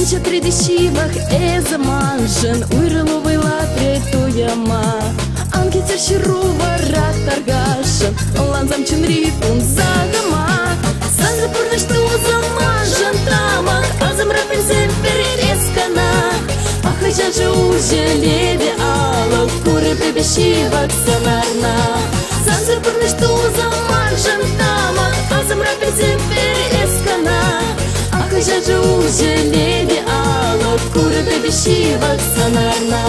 Ача тридишивах заманжен, уйрыловый латретуяма. Анки церширува рак таргашен, ланзам чунрипун загама. Санза пурныш ту заманжен тамах, азам рапин перерезкана. Ахача же уже леди ала, куры прибещивак санарна. Санза пурныш ту заманжен тамах, азам рапин перерезкана. Ахача же уже леди ала, куры прибещивак санарна.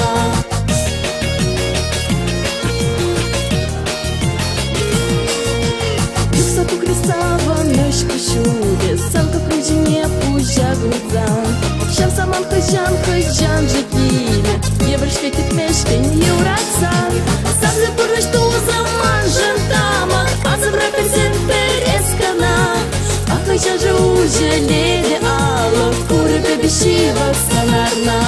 Санка кружине пужа глазам. Щам саман хыжан хыжан жекиле, еврышке китмешке не урацан. Сам запурныш ту заман жентама, азам рапенсен перескана. А хыжан же уже леди ала, куры бебешива санарна.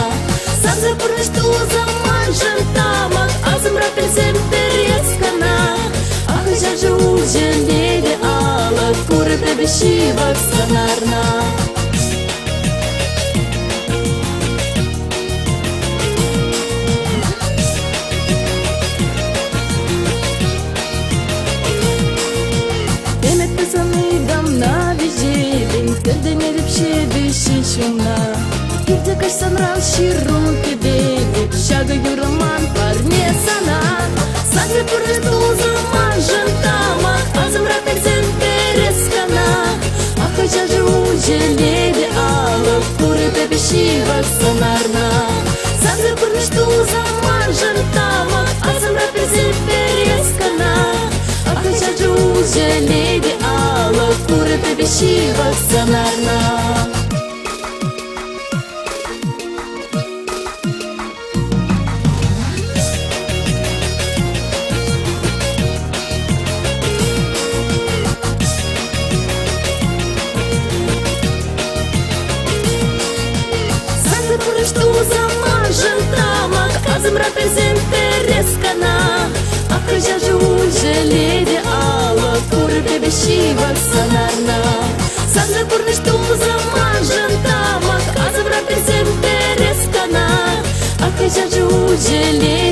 Сам запурныш ту заман жентама, азам рапенсен перескана. А хыжан же уже леди ала, куры бебешива санарна. Demet'te sanıydam na vijibin, kırdeme ripşebi şişuna. Gide kaçsan ravşirun kibeli, şaga yuramam parne sana. Saklı pırıntı zaman jantama, azım rapeksen pereskana. Ахача же уже леди ала, куры бебешива санарна. Сам запурныш ту заман жантама, азам рапенсен перескана. Ахача же уже леди ала, куры бебешива санарна. Что заман жентама, азам рапенсен перескана. Ахача же уже леди ала, куры бебешива санарна. Сам запурныш ту заман жентама, азам рапенсен перескана. Ахача же уже леди